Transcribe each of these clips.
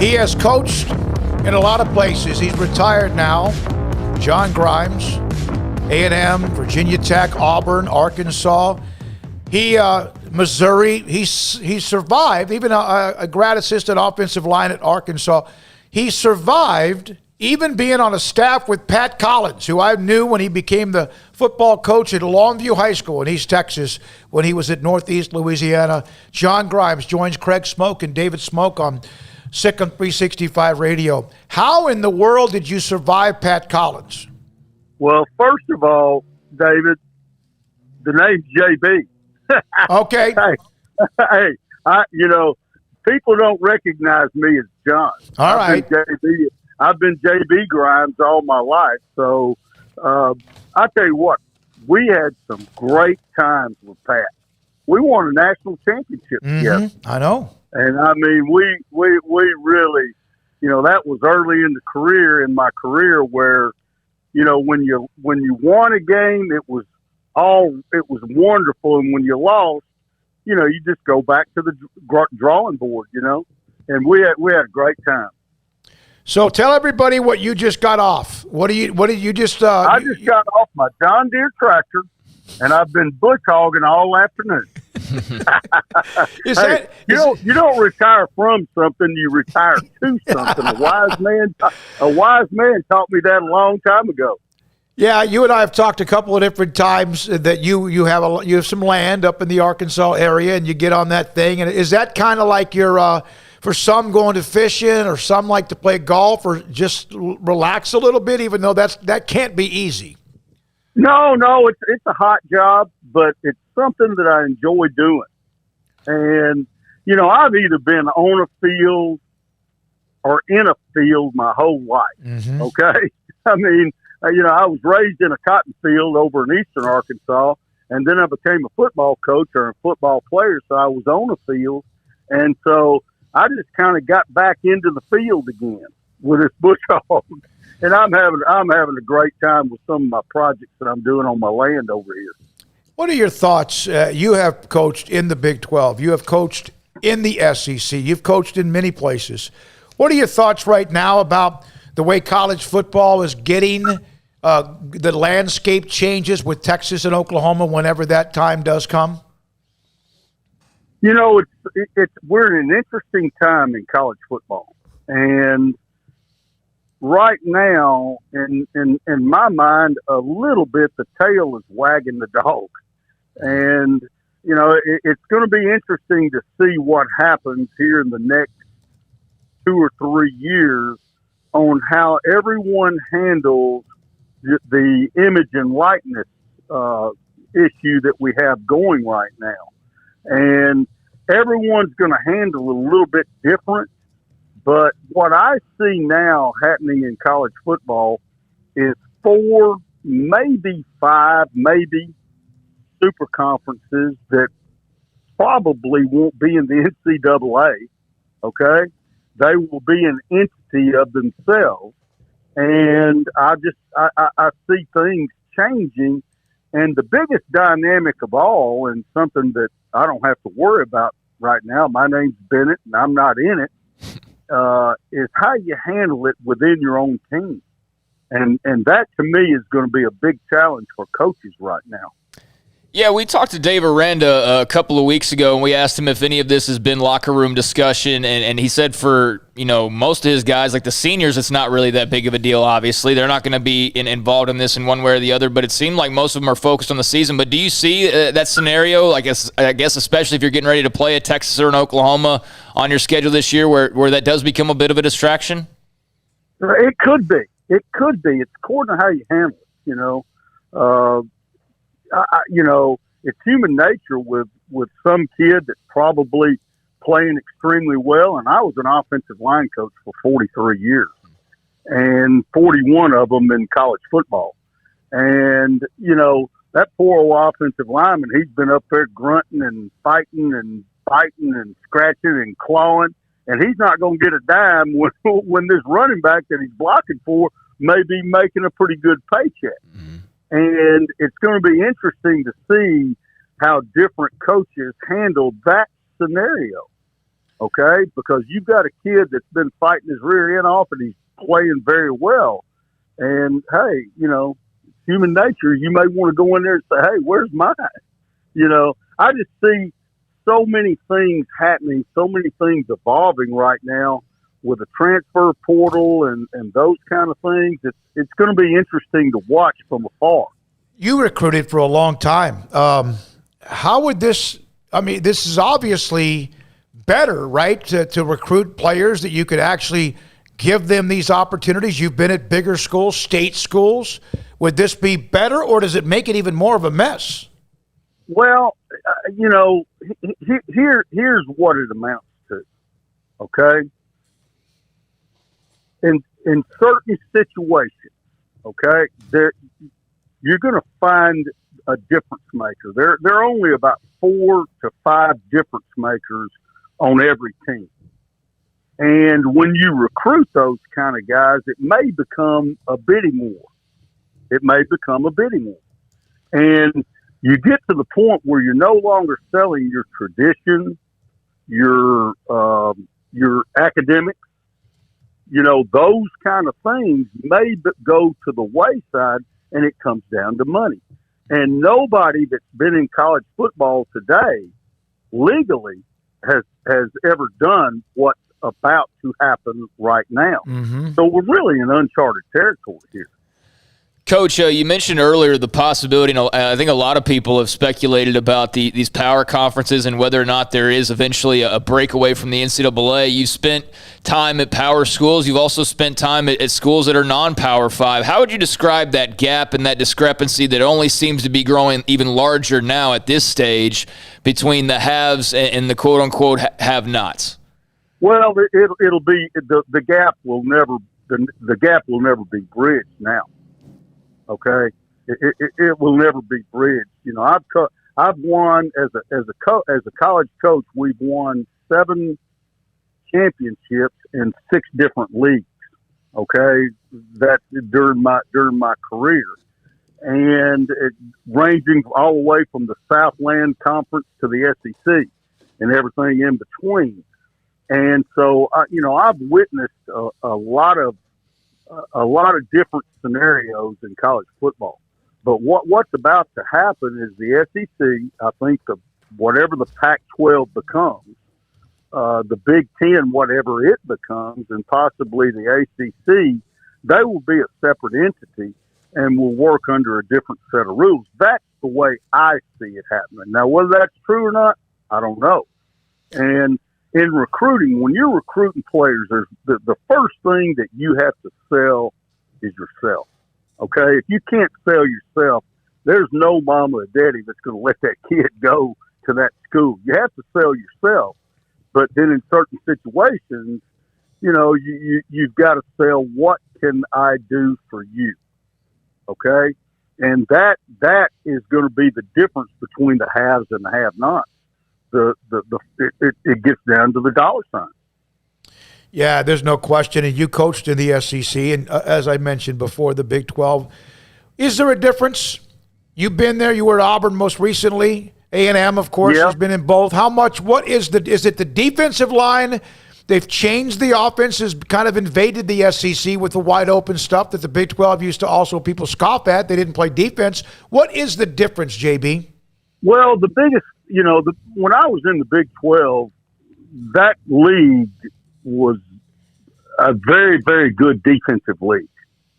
He has coached in a lot of places. He's retired now. John Grimes, A&M, Virginia Tech, Auburn, Arkansas. Missouri. He survived, even a grad assistant offensive line at Arkansas. He survived even being on a staff with Pat Collins, who I knew when he became the football coach at Longview High School in East Texas when he was at Northeast Louisiana. John Grimes joins Craig Smoak and David Smoak on Sick on 365 Radio. How in the world did you survive Pat Collins? Well, first of all, David, the name's JB. Okay. People don't recognize me as John. All right. I've been JB Grimes all my life. So I tell you what, we had some great times with Pat. We won a national championship together. I know. And I mean, we really, that was early in my career where, when you won a game, it was wonderful. And when you lost, you just go back to the drawing board, and we had a great time. So tell everybody what you just got off. What did you just? I just got off my John Deere tractor, and I've been bush hogging all afternoon. You don't retire from something; you retire to something. A wise man taught me that a long time ago. Yeah, you and I have talked a couple of different times that you have some land up in the Arkansas area, and you get on that thing. And is that kind of like your? For some going to fishing, or some like to play golf, or just relax a little bit, even though that can't be easy. No, it's a hot job, but it's something that I enjoy doing. And, I've either been on a field or in a field my whole life. Mm-hmm. Okay. I mean, I was raised in a cotton field over in eastern Arkansas, and then I became a football coach or a football player. So I was on a field. And so I just kind of got back into the field again with this bush hog, and I'm having a great time with some of my projects that I'm doing on my land over here. What are your thoughts? You have coached in the Big 12. You have coached in the SEC. You've coached in many places. What are your thoughts right now about the way college football is getting the landscape changes with Texas and Oklahoma whenever that time does come? We're in an interesting time in college football, and right now, in my mind, a little bit the tail is wagging the dog, and it's going to be interesting to see what happens here in the next 2 or 3 years on how everyone handles the image and likeness issue that we have going right now. And everyone's going to handle it a little bit different. But what I see now happening in college football is 4, maybe 5, maybe super conferences that probably won't be in the NCAA. Okay? They will be an entity of themselves. And I see things changing. And the biggest dynamic of all, and something that I don't have to worry about right now, my name's Bennett and I'm not in it, is how you handle it within your own team. And that to me is going to be a big challenge for coaches right now. Yeah, we talked to Dave Aranda a couple of weeks ago, and we asked him if any of this has been locker room discussion, and he said for most of his guys, like the seniors, it's not really that big of a deal, obviously. They're not going to be involved in this in one way or the other, but it seemed like most of them are focused on the season. But do you see that scenario, I guess especially if you're getting ready to play a Texas or an Oklahoma on your schedule this year, where that does become a bit of a distraction? It could be. It could be. It's according to how you handle it, it's human nature with some kid that's probably playing extremely well. And I was an offensive line coach for 43 years and 41 of them in college football. And, that poor old offensive lineman, he's been up there grunting and fighting and biting and scratching and clawing. And he's not going to get a dime when this running back that he's blocking for may be making a pretty good paycheck. Mm-hmm. And it's going to be interesting to see how different coaches handle that scenario. okay? Because you've got a kid that's been fighting his rear end off and he's playing very well. And, hey, human nature, you may want to go in there and say, hey, where's mine? I just see so many things happening, so many things evolving right now with the transfer portal and those kind of things. It's going to be interesting to watch from afar. You recruited for a long time. How would this is obviously better, right, to recruit players that you could actually give them these opportunities. You've been at bigger schools, state schools. Would this be better, or does it make it even more of a mess? Well, here's what it amounts to, okay? In certain situations, okay, you're going to find a difference maker. There are only about 4 to 5 difference makers on every team. And when you recruit those kind of guys, it may become a bidding war. And you get to the point where you're no longer selling your tradition, your academics, those kind of things may go to the wayside, and it comes down to money. And nobody that's been in college football today legally has ever done what's about to happen right now. Mm-hmm. So we're really in uncharted territory here. Coach, you mentioned earlier the possibility, and I think a lot of people have speculated about these power conferences and whether or not there is eventually a breakaway from the NCAA. You've spent time at power schools. You've also spent time at schools that are non-Power 5. How would you describe that gap and that discrepancy that only seems to be growing even larger now at this stage between the haves and the quote-unquote have-nots? Well, it'll be the gap will never be bridged now. Okay, it will never be bridged. I've won as a college coach. We've won 7 championships in 6 different leagues. Okay, that during my career, and ranging all the way from the Southland Conference to the SEC and everything in between. And so, I've witnessed a lot of different scenarios in college football. But what's about to happen is the SEC, I think whatever the Pac-12 becomes, the Big Ten, whatever it becomes, and possibly the ACC, they will be a separate entity and will work under a different set of rules. That's the way I see it happening. Now, whether that's true or not, I don't know. And in recruiting, when you're recruiting players, there's the first thing that you have to sell is yourself. Okay? If you can't sell yourself, there's no mama or daddy that's going to let that kid go to that school. You have to sell yourself. But then in certain situations, you've got to sell, what can I do for you? Okay? And that is going to be the difference between the haves and the have-nots. It gets down to the dollar sign. Yeah, there's no question. And you coached in the SEC, and as I mentioned before, the Big 12. Is there a difference? You've been there. You were at Auburn most recently. A&M, of course, has been in both. How much? Is it the defensive line? They've changed the offense, has kind of invaded the SEC with the wide open stuff that the Big 12 used to also people scoff at. They didn't play defense. What is the difference, JB? Well, the biggest, when I was in the Big 12, that league was a very, very good defensive league.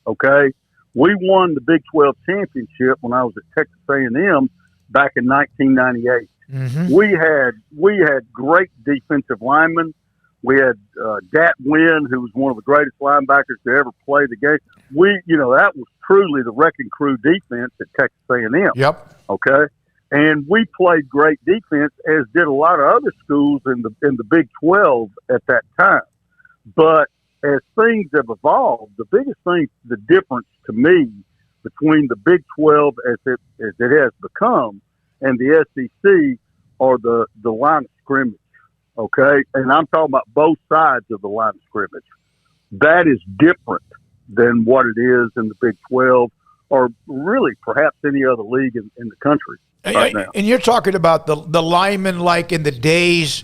Okay, we won the Big 12 championship when I was at Texas A&M back in 1998. Mm-hmm. We had great defensive linemen. We had Dat Wynn, who was one of the greatest linebackers to ever play the game. That was truly the wrecking crew defense at Texas A&M. Yep. Okay. And we played great defense, as did a lot of other schools in the Big 12 at that time. But as things have evolved, the biggest thing, the difference to me between the Big 12 as it has become and the SEC are the line of scrimmage. Okay, and I'm talking about both sides of the line of scrimmage. That is different than what it is in the Big 12, or really perhaps any other league in the country right now. And you're talking about the linemen like in the days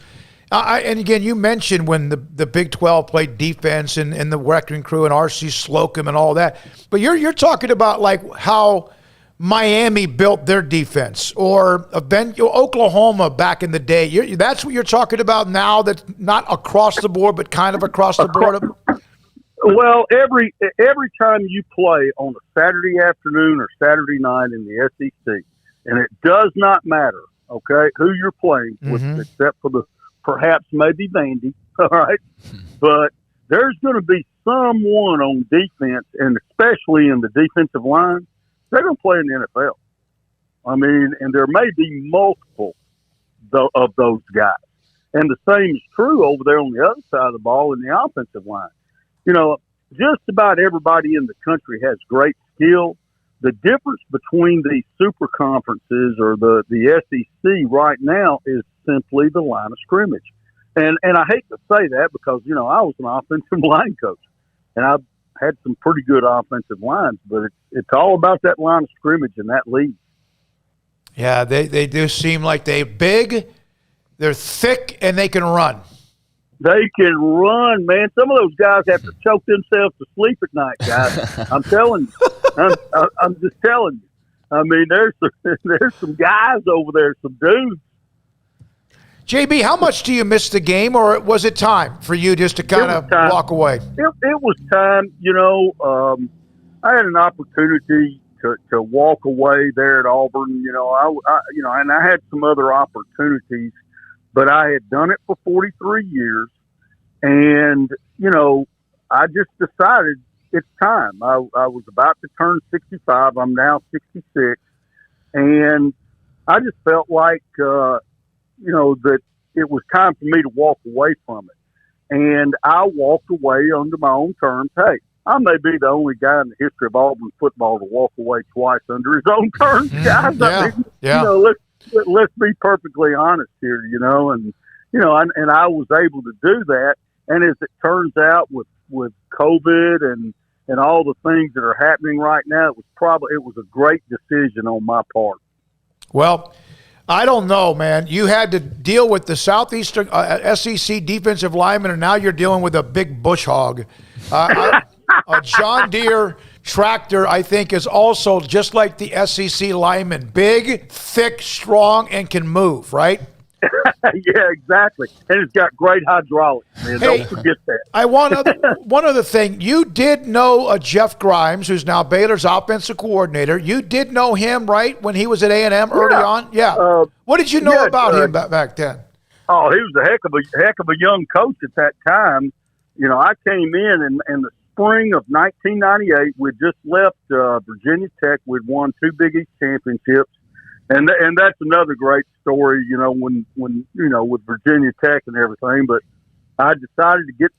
And again, you mentioned when the Big 12 played defense and the Wrecking Crew and R.C. Slocum and all that. But you're talking about like how Miami built their defense, or Oklahoma back in the day. That's what you're talking about now. That's not across the board, but kind of across the board. Well, every time you play on a Saturday afternoon or Saturday night in the SEC, and it does not matter, okay, who you're playing with, except for perhaps maybe Vandy, all right? But there's going to be someone on defense, and especially in the defensive line, they're going to play in the NFL. I mean, and there may be multiple of those guys. And the same is true over there on the other side of the ball in the offensive line. You know, just about everybody in the country has great skill. The difference between these super conferences or the SEC right now is simply the line of scrimmage. And I hate to say that because, you know, I was an offensive line coach and I've had some pretty good offensive lines, but it's all about that line of scrimmage and that lead. Yeah, they do seem like they're big, they're thick, and they can run. They can run, man. Some of those guys have to choke themselves to sleep at night, guys. I'm telling you. I'm just telling you. I mean, there's some guys over there, some dudes. JB, how much do you miss the game, or was it time for you just to kind of walk away? It was time. You know, I had an opportunity to walk away there at Auburn. You know, I and I had some other opportunities, but I had done it for 43 years, and you know, I just decided it's time. I was about to turn 65. I'm now 66, and I just felt like you know, that it was time for me to walk away from it. And I walked away under my own terms. Hey, I may be the only guy in the history of Auburn football to walk away twice under his own terms, guys. You know, let's be perfectly honest here, you know, and, you know, and I was able to do that. And as it turns out with COVID and all the things that are happening right now, it was a great decision on my part. Well, I don't know, man. You had to deal with the Southeastern SEC defensive lineman, and now you're dealing with a big bush hog. A John Deere tractor, I think, is also just like the SEC lineman. Big, thick, strong, and can move, right? Yeah, exactly. And it's got great hydraulics, man. Hey, don't forget that. I want one other thing. You did know Jeff Grimes, who's now Baylor's offensive coordinator. You did know him, right, when he was at A&M early on? Yeah. What did you know about him back then? Oh, he was a heck of a young coach at that time. You know, I came in the spring of 1998. We'd just left Virginia Tech. We'd won 2 Big East championships. And that's another great story, you know, when you know, with Virginia Tech and everything. But I decided to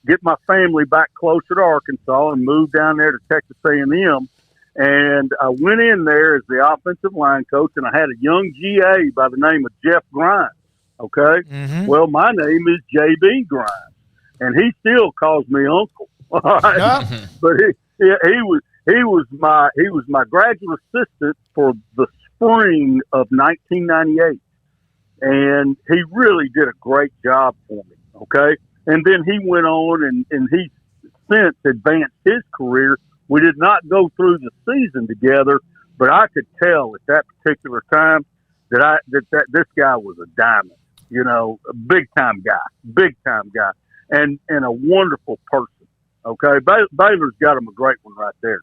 get my family back closer to Arkansas and moved down there to Texas A&M. And I went in there as the offensive line coach, and I had a young GA by the name of Jeff Grimes. Okay, Well, my name is JB Grimes, and he still calls me Uncle. All right, but he was my graduate assistant for the spring of 1998, and he really did a great job for me. Okay, and then he went on and he since advanced his career. We did not go through the season together, but I could tell at that particular time that this guy was a diamond. You know, a big time guy, and a wonderful person. Okay, Baylor's got him a great one right there.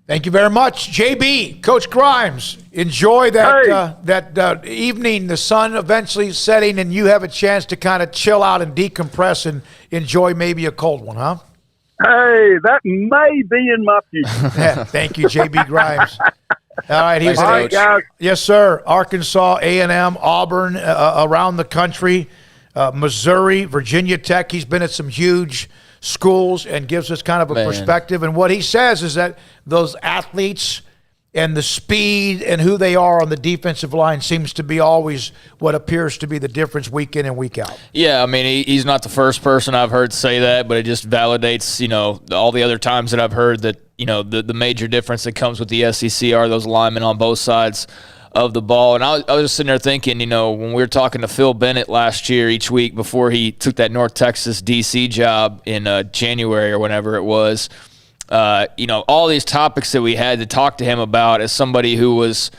Thank you very much, JB. Coach Grimes, enjoy that evening. The sun eventually setting, and you have a chance to kind of chill out and decompress and enjoy maybe a cold one, huh? Hey, that may be in my future. Yeah, thank you, JB Grimes. All right, he's all right, guys. Yes, sir. Arkansas, A&M, Auburn, around the country, Missouri, Virginia Tech. He's been at some huge schools and gives us kind of a perspective. And what he says is that those athletes and the speed and who they are on the defensive line seems to be always what appears to be the difference week in and week out. Yeah, I mean, he's not the first person I've heard say that, but it just validates, you know, all the other times that I've heard that, you know, the major difference that comes with the SEC are those linemen on both sides of the ball. And I was just sitting there thinking, when we were talking to Phil Bennett last year each week before he took that North Texas DC job in January or whenever it was, all these topics that we had to talk to him about as somebody who was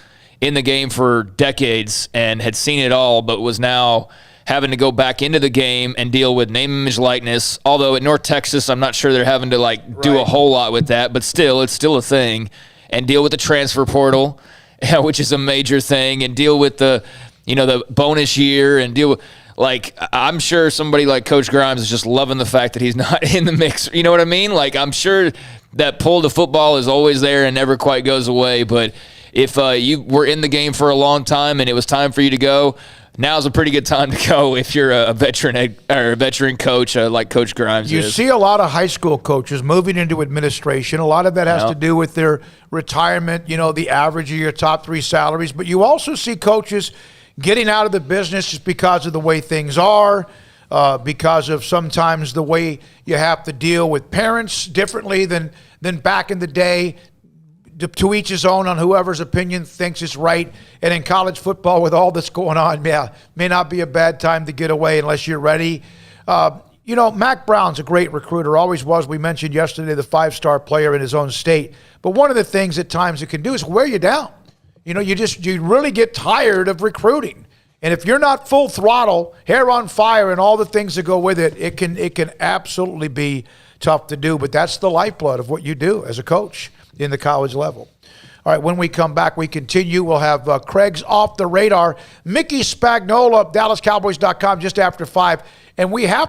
in the game for decades and had seen it all, but was now having to go back into the game and deal with name, image, likeness. Although at North Texas, I'm not sure they're having to do a whole lot with that, but still, it's still a thing. And deal with the transfer portal, which is a major thing, and deal with the bonus year, and deal with, I'm sure somebody like Coach Grimes is just loving the fact that he's not in the mix. You know what I mean? I'm sure that pull to football is always there and never quite goes away. But if you were in the game for a long time and it was time for you to go, now's a pretty good time to go if you're a veteran coach like Coach Grimes is. You see a lot of high school coaches moving into administration. A lot of that has to do with their retirement, the average of your top 3 salaries. But you also see coaches getting out of the business just because of the way things are, because of sometimes the way you have to deal with parents differently than back in the day. To each his own on whoever's opinion thinks is right. And in college football, with all that's going on, may not be a bad time to get away unless you're ready. Mac Brown's a great recruiter, always was. We mentioned yesterday the 5-star player in his own state. But one of the things at times it can do is wear you down. You really get tired of recruiting. And if you're not full throttle, hair on fire, and all the things that go with it, it can absolutely be tough to do. But that's the lifeblood of what you do as a coach in the college level. All right, when we come back, we continue. We'll have Craig's Off the Radar, Mickey Spagnola of DallasCowboys.com just after 5. And we have